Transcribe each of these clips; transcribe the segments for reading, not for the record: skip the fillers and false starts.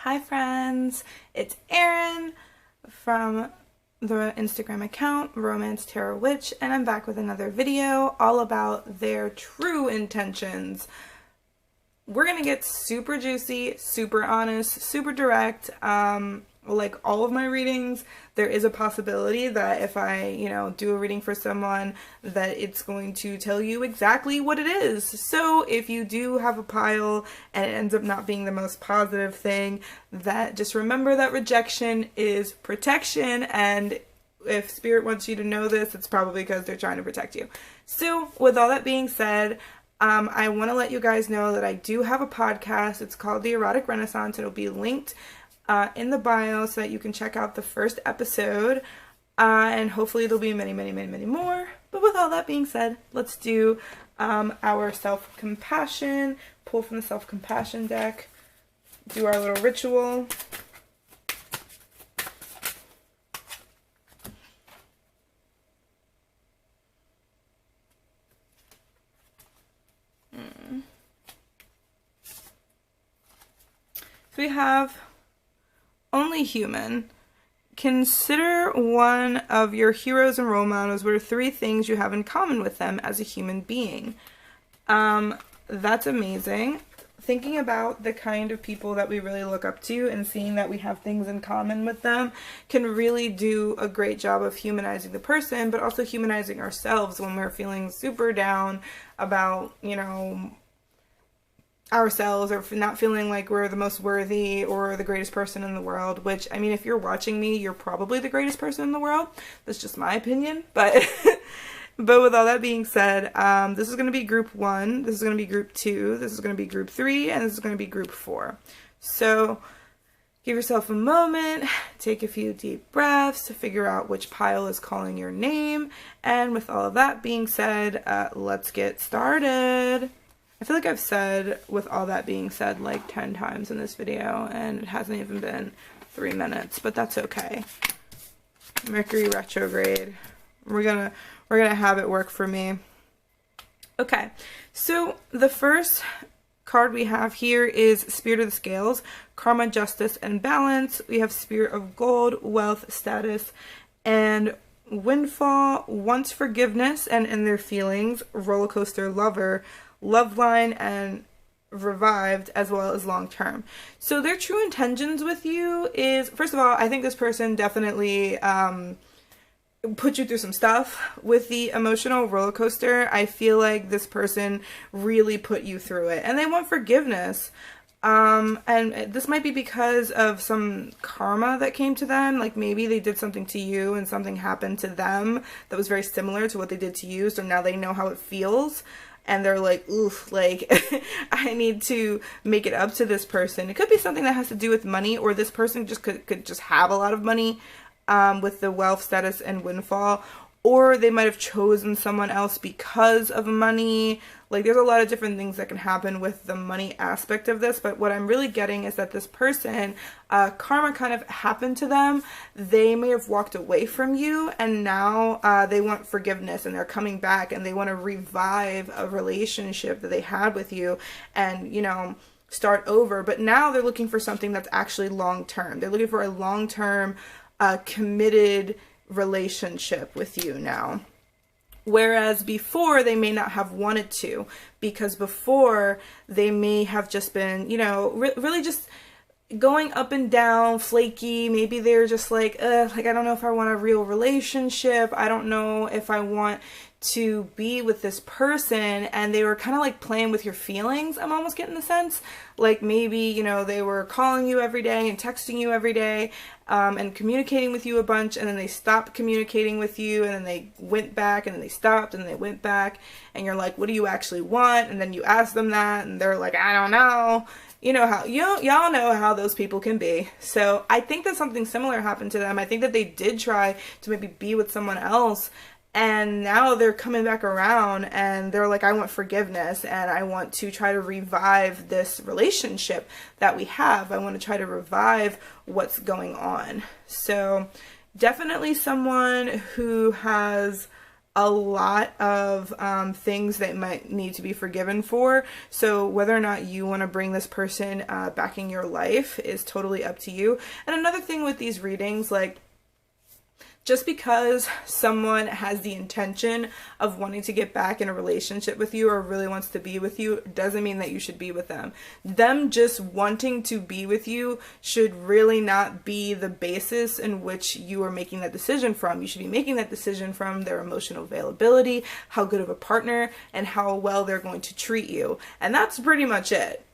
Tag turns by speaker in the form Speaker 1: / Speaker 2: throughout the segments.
Speaker 1: Hi friends, it's Erin from the Instagram account Romance Tarot Witch, and I'm back with another video all about their true intentions. We're gonna get super juicy, super honest, super direct. Like all of my readings, there is a possibility that if I, do a reading for someone, that it's going to tell you exactly what it is. So if you do have a pile and it ends up not being the most positive thing, that just remember that rejection is protection, and if Spirit wants you to know this, it's probably because they're trying to protect you. So with all that being said, I want to let you guys know that I do have a podcast. It's called The Erotic Renaissance. It'll be linked in the bio so that you can check out the first episode, and hopefully there'll be many more. But with all that being said, let's do our self-compassion, pull from the self-compassion deck, do our little ritual. So we have only human. Consider one of your heroes and role models. What are 3 things you have in common with them as a human being? That's amazing. Thinking about the kind of people that we really look up to and seeing that we have things in common with them can really do a great job of humanizing the person, but also humanizing ourselves when we're feeling super down about, ourselves, or not feeling like we're the most worthy or the greatest person in the world, which, I mean, if you're watching me, you're probably the greatest person in the world. That's just my opinion, but but with all that being said, this is going to be group 1, this is going to be group 2, this is going to be group 3, and this is going to be group 4. So give yourself a moment, take a few deep breaths to figure out which pile is calling your name, and with all of that being said, let's get started. I feel like I've said with all that being said like 10 times in this video, and it hasn't even been 3 minutes, but that's okay. Mercury retrograde. We're gonna have it work for me. Okay, so the first card we have here is Spirit of the Scales, Karma, Justice, and Balance. We have Spirit of Gold, Wealth, Status, and Windfall, Wants Forgiveness and in their feelings, Roller Coaster, Lover, Love Line, and Revived, as well as long term. So their true intentions with you is, first of all, I think this person definitely put you through some stuff with the emotional roller coaster. I feel like this person really put you through it, and they want forgiveness. And this might be because of some karma that came to them, like maybe they did something to you and something happened to them that was very similar to what they did to you, so now they know how it feels. And they're like, oof, like, I need to make it up to this person. It could be something that has to do with money, or this person just could just have a lot of money with the wealth, status, and windfall. Or they might have chosen someone else because of money. Like, there's a lot of different things that can happen with the money aspect of this. But what I'm really getting is that this person, karma kind of happened to them. They may have walked away from you, and now they want forgiveness, and they're coming back, and they want to revive a relationship that they had with you and, start over. But now they're looking for something that's actually long-term. They're looking for a long-term, committed relationship with you now, whereas before they may not have wanted to, because before they may have just been, really just going up and down, flaky. Maybe they're just like I don't know if I want a real relationship, I don't know if I want to be with this person, and they were kind of like playing with your feelings. I'm almost getting the sense like maybe they were calling you every day and texting you every day, and communicating with you a bunch, and then they stopped communicating with you, and then they went back, and then they stopped, and then they went back, and you're like, what do you actually want? And then you ask them that, and they're like, I don't know. You know how y'all know how those people can be. So I think that something similar happened to them. I think that they did try to maybe be with someone else, and now they're coming back around, and they're like, I want forgiveness, and I want to try to revive this relationship that we have. I want to try to revive what's going on. So definitely someone who has a lot of things that might need to be forgiven for. So whether or not you want to bring this person back in your life is totally up to you. And another thing with these readings, like, just because someone has the intention of wanting to get back in a relationship with you or really wants to be with you doesn't mean that you should be with them. Them just wanting to be with you should really not be the basis in which you are making that decision from. You should be making that decision from their emotional availability, how good of a partner, and how well they're going to treat you. And that's pretty much it.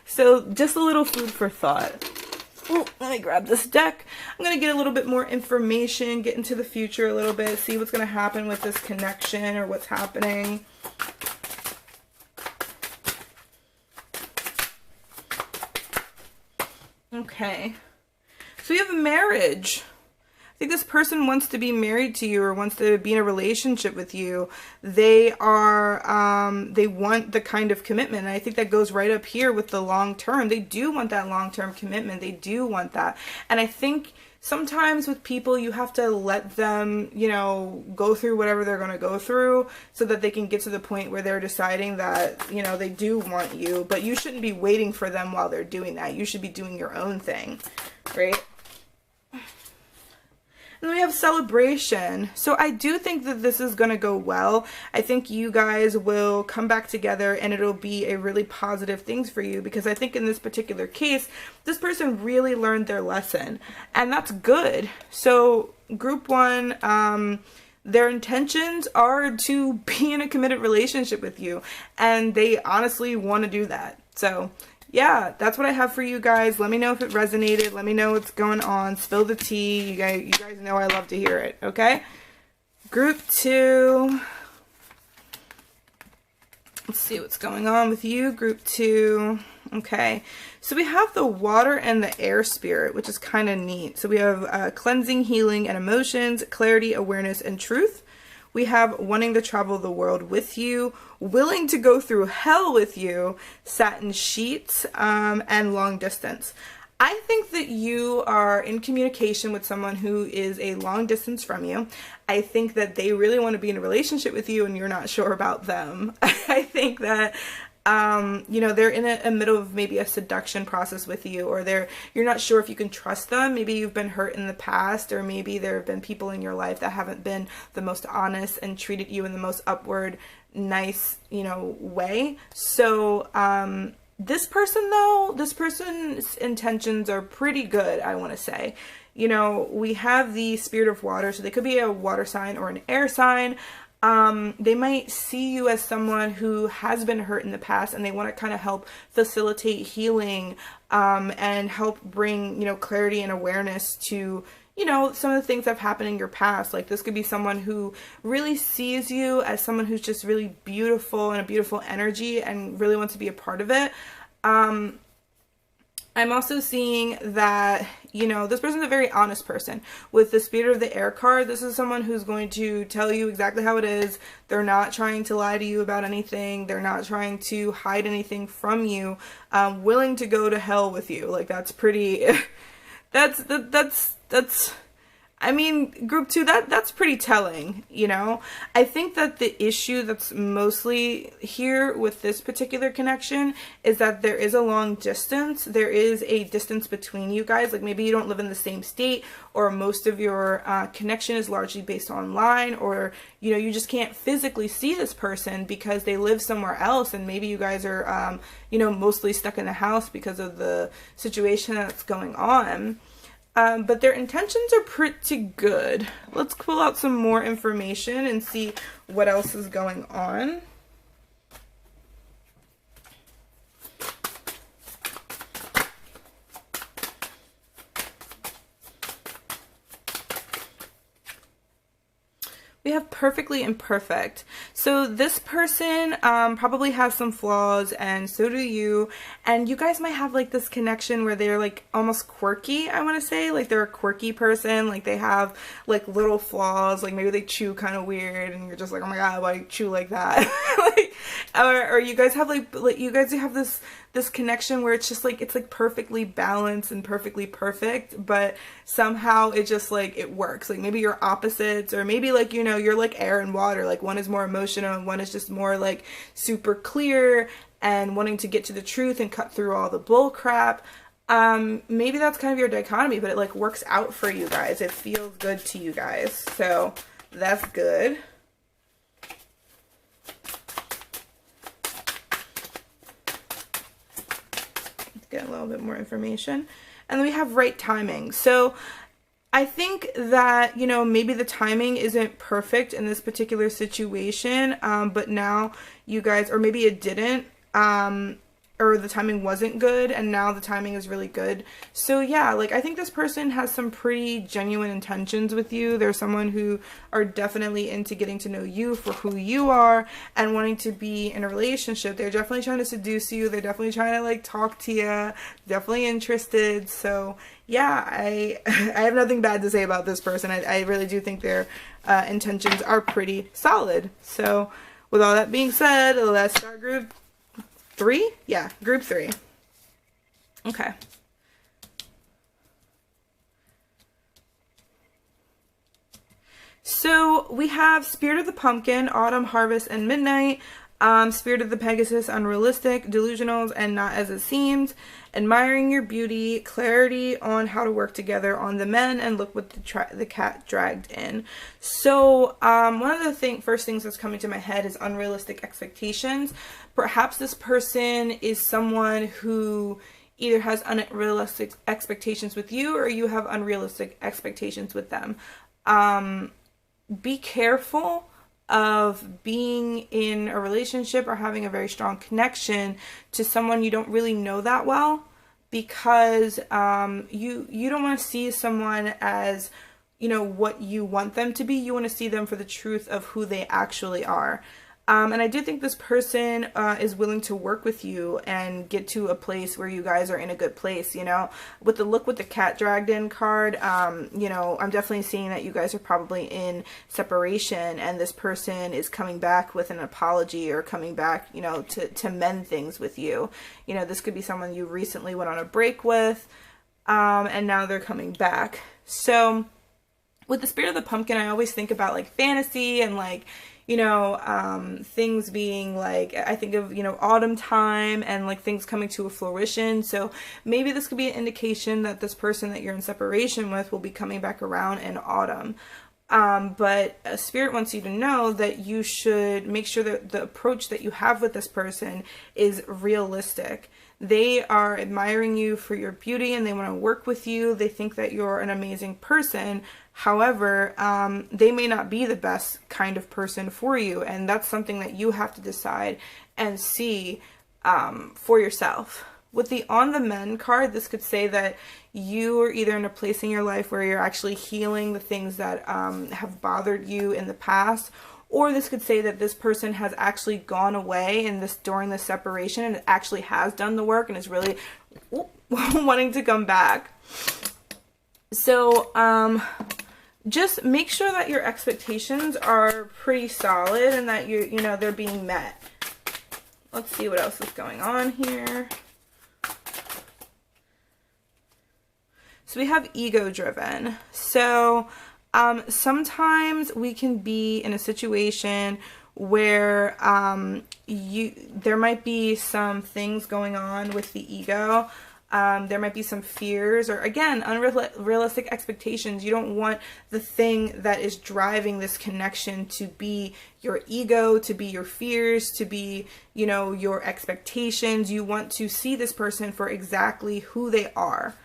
Speaker 1: So just a little food for thought. Oh, let me grab this deck. I'm going to get a little bit more information, get into the future a little bit, see what's going to happen with this connection or what's happening. Okay. So we have marriage. I think this person wants to be married to you or wants to be in a relationship with you. They want the kind of commitment. And I think that goes right up here with the long term. They do want that long-term commitment. They do want that. And I think sometimes with people, you have to let them, you know, go through whatever they're going to go through so that they can get to the point where they're deciding that, you know, they do want you. But you shouldn't be waiting for them while they're doing that. You should be doing your own thing, right? And then we have celebration. So I do think that this is going to go well. I think you guys will come back together and it'll be a really positive thing for you, because I think in this particular case, this person really learned their lesson, and that's good. So group one, their intentions are to be in a committed relationship with you, and they honestly want to do that. So yeah, that's what I have for you guys. Let me know if it resonated. Let me know what's going on. Spill the tea. You guys know I love to hear it, okay? Group two. Let's see what's going on with you, group two. Okay, so we have the water and the air spirit, which is kind of neat. So we have cleansing, healing, and emotions, clarity, awareness, and truth. We have wanting to travel the world with you, willing to go through hell with you, satin sheets, and long distance. I think that you are in communication with someone who is a long distance from you. I think that they really want to be in a relationship with you and you're not sure about them. I think that you know, they're in a middle of maybe a seduction process with you, or you're not sure if you can trust them. Maybe you've been hurt in the past, or maybe there have been people in your life that haven't been the most honest and treated you in the most upward, nice, you know, way. So, this person though, this person's intentions are pretty good, I want to say. You know, we have the spirit of water, so they could be a water sign or an air sign. They might see you as someone who has been hurt in the past, and they want to kind of help facilitate healing, and help bring, you know, clarity and awareness to, you know, some of the things that have happened in your past. Like, this could be someone who really sees you as someone who's just really beautiful and a beautiful energy and really wants to be a part of it. I'm also seeing that, you know, this person's a very honest person. With the Spirit of the Air card, this is someone who's going to tell you exactly how it is. They're not trying to lie to you about anything. They're not trying to hide anything from you. Willing to go to hell with you. Like, that's pretty, that's I mean, group two, that's pretty telling, you know? I think that the issue that's mostly here with this particular connection is that there is a long distance. There is a distance between you guys. Like, maybe you don't live in the same state, or most of your connection is largely based online, or, you know, you just can't physically see this person because they live somewhere else, and maybe you guys are, you know, mostly stuck in the house because of the situation that's going on. But their intentions are pretty good. Let's pull out some more information and see what else is going on. We have perfectly imperfect. So this person probably has some flaws, and so do you. And you guys might have like this connection where they're like almost quirky, I want to say. Like, they're a quirky person. Like, they have like little flaws. Like, maybe they chew kind of weird and you're just like, oh my god, why do you chew like that? Like, or you guys have like you guys have this connection where it's just like it's like perfectly balanced and perfectly perfect, but somehow it just like it works. Like maybe you're opposites, or maybe like, you know, you're like air and water, like one is more emotional and one is just more like super clear and wanting to get to the truth and cut through all the bull crap. Maybe that's kind of your dichotomy, but it like works out for you guys. It feels good to you guys, so that's good. Let's get a little bit more information. And then we have right timing. So I think that, you know, maybe the timing isn't perfect in this particular situation, but now you guys, or maybe it didn't, or the timing wasn't good, and now the timing is really good. So yeah, like I think this person has some pretty genuine intentions with you. They're someone who are definitely into getting to know you for who you are and wanting to be in a relationship. They're definitely trying to seduce you. They're definitely trying to like talk to you, definitely interested. So yeah, I have nothing bad to say about this person. I really do think their intentions are pretty solid. So with all that being said, let's start group 3? Yeah, group 3. Okay. So we have Spirit of the Pumpkin, Autumn, Harvest, and Midnight. Spirit of the Pegasus, Unrealistic, Delusionals, and Not As It Seems. Admiring Your Beauty, Clarity on How to Work Together on the Men, and Look What the Cat Dragged In. So one of the first things that's coming to my head is unrealistic expectations. Perhaps this person is someone who either has unrealistic expectations with you, or you have unrealistic expectations with them. Be careful of being in a relationship or having a very strong connection to someone you don't really know that well, because you don't want to see someone as, you know, what you want them to be. You want to see them for the truth of who they actually are. And I do think this person is willing to work with you and get to a place where you guys are in a good place, you know. With the Look What the Cat Dragged In card, you know, I'm definitely seeing that you guys are probably in separation, and this person is coming back with an apology, or coming back, you know, to mend things with you. You know, this could be someone you recently went on a break with, and now they're coming back. So with the Spirit of the Pumpkin, I always think about like fantasy and like, you know, things being like, I think of, you know, autumn time and like things coming to a fruition. So maybe this could be an indication that this person that you're in separation with will be coming back around in autumn. But Spirit wants you to know that you should make sure that the approach that you have with this person is realistic. They are admiring you for your beauty and they want to work with you. They think that you're an amazing person. However, they may not be the best kind of person for you, and that's something that you have to decide and see for yourself. With the On the Men card, this could say that you are either in a place in your life where you're actually healing the things that have bothered you in the past, or this could say that this person has actually gone away during the separation and actually has done the work and is really wanting to come back. So, just make sure that your expectations are pretty solid and that you know, they're being met. Let's see what else is going on here. So we have ego driven. So sometimes we can be in a situation where there might be some things going on with the ego. There might be some fears, or again, unrealistic expectations. You don't want the thing that is driving this connection to be your ego, to be your fears, to be, you know, your expectations. You want to see this person for exactly who they are.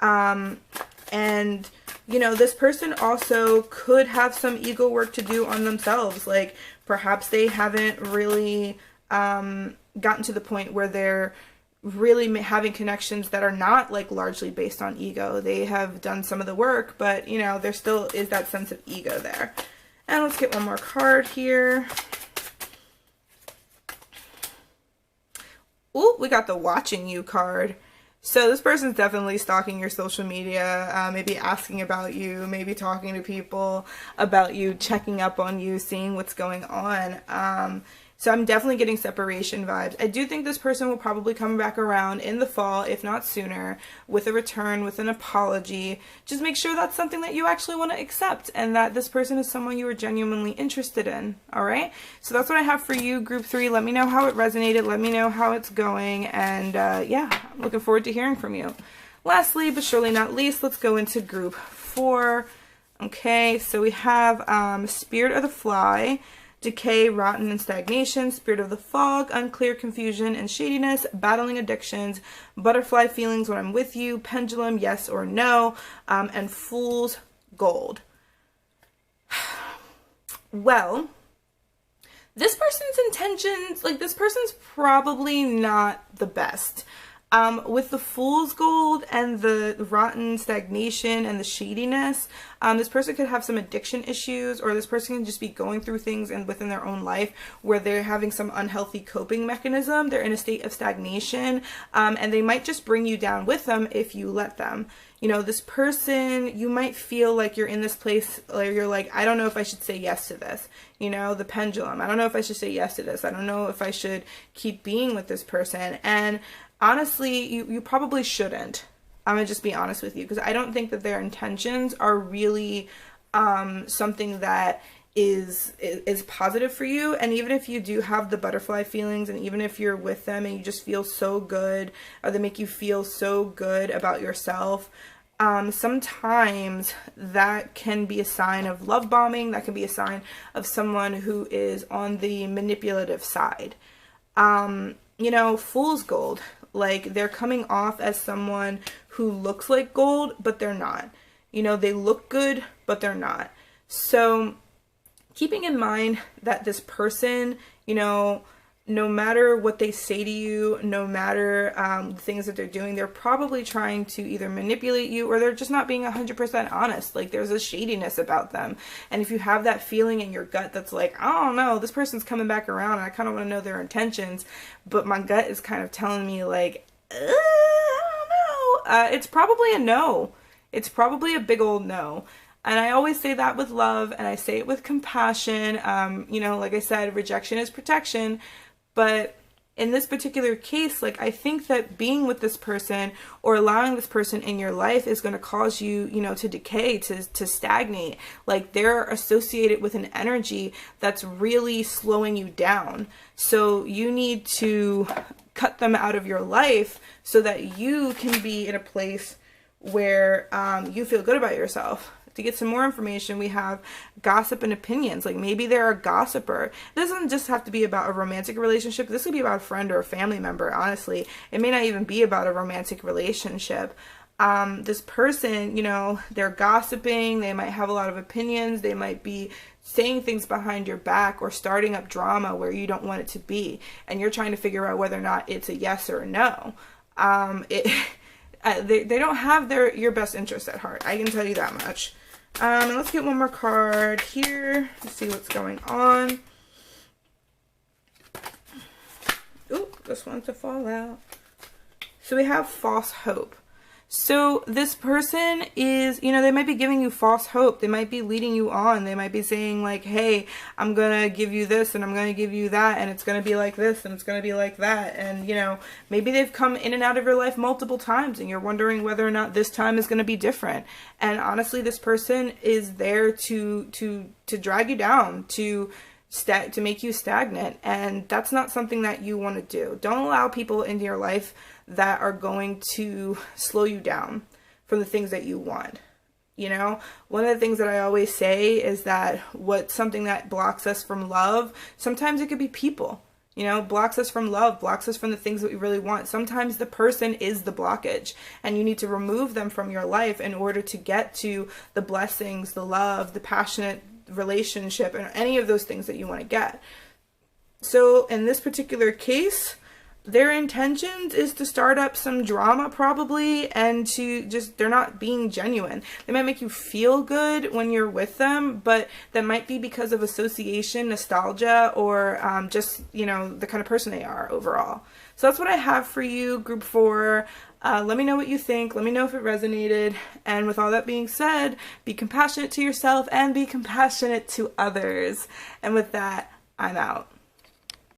Speaker 1: And, you know, this person also could have some ego work to do on themselves. Like, perhaps they haven't really gotten to the point where they're really having connections that are not like largely based on ego. They have done some of the work, but you know, there still is that sense of ego there. And let's get one more card here. Ooh, we got the Watching You card. So this person's definitely stalking your social media, maybe asking about you, maybe talking to people about you, checking up on you, seeing what's going on. So I'm definitely getting separation vibes. I do think this person will probably come back around in the fall, if not sooner, with a return, with an apology. Just make sure that's something that you actually want to accept and that this person is someone you are genuinely interested in, all right? So that's what I have for you, group 3. Let me know how it resonated. Let me know how it's going. And yeah, I'm looking forward to hearing from you. Lastly, but surely not least, let's go into group 4. Okay, so we have Spirit of the Fly, Decay, Rotten, and Stagnation, Spirit of the Fog, Unclear, Confusion, and Shadiness, Battling Addictions, Butterfly Feelings When I'm With You, Pendulum, Yes or No, and Fool's Gold. Well, this person's intentions, like, this person's probably not the best. With the Fool's Gold and the Rotten, Stagnation, and the Shadiness, this person could have some addiction issues, or this person can just be going through things and within their own life where they're having some unhealthy coping mechanism. They're in a state of stagnation, and they might just bring you down with them if you let them. You know, this person, you might feel like you're in this place where you're like, I don't know if I should say yes to this. You know, the pendulum. I don't know if I should say yes to this. I don't know if I should keep being with this person. And honestly, you probably shouldn't. I'm gonna just be honest with you, because I don't think that their intentions are really something that is positive for you. And even if you do have the butterfly feelings, and even if you're with them and you just feel so good, or they make you feel so good about yourself, sometimes that can be a sign of love bombing. That can be a sign of someone who is on the manipulative side. You know, Fool's Gold. Like, they're coming off as someone who looks like gold, but they're not. You know, they look good, but they're not. So keeping in mind that this person, you know, no matter what they say to you, no matter the things that they're doing, they're probably trying to either manipulate you, or they're just not being 100% honest. Like, there's a shadiness about them. And if you have that feeling in your gut that's like, I don't know, this person's coming back around and I kind of want to know their intentions, but my gut is kind of telling me like, I don't know, it's probably a no. It's probably a big old no. And I always say that with love, and I say it with compassion. You know, like I said, rejection is protection. But in this particular case, like, I think that being with this person or allowing this person in your life is going to cause you, you know, to decay, to stagnate. Like, they're associated with an energy that's really slowing you down. So you need to cut them out of your life so that you can be in a place where you feel good about yourself. To get some more information, we have gossip and opinions. Like, maybe they're a gossiper. It doesn't just have to be about a romantic relationship. This could be about a friend or a family member, honestly. It may not even be about a romantic relationship. This person, you know, they're gossiping. They might have a lot of opinions. They might be saying things behind your back or starting up drama where you don't want it to be. And you're trying to figure out whether or not it's a yes or a no. They don't have your best interest at heart. I can tell you that much. And let's get one more card here to see what's going on. Ooh, this one's to fall out. So we have false hope. So this person is, you know, they might be giving you false hope. They might be leading you on. They might be saying like, hey, I'm going to give you this and I'm going to give you that, and it's going to be like this and it's going to be like that. And, you know, maybe they've come in and out of your life multiple times and you're wondering whether or not this time is going to be different. And honestly, this person is there to drag you down, to make you stagnant, and that's not something that you want to do. Don't allow people into your life that are going to slow you down from the things that you want. You know, one of the things that I always say is that what's something that blocks us from love, sometimes it could be people, you know, blocks us from love, blocks us from the things that we really want. Sometimes the person is the blockage, and you need to remove them from your life in order to get to the blessings, the love, the passionate relationship, and any of those things that you want to get. So in this particular case, their intentions is to start up some drama probably, and to just, they're not being genuine. They might make you feel good when you're with them, but that might be because of association, nostalgia, or just, you know, the kind of person they are overall. So that's what I have for you, group 4. Let me know what you think. Let me know if it resonated. And with all that being said, be compassionate to yourself and be compassionate to others. And with that, I'm out.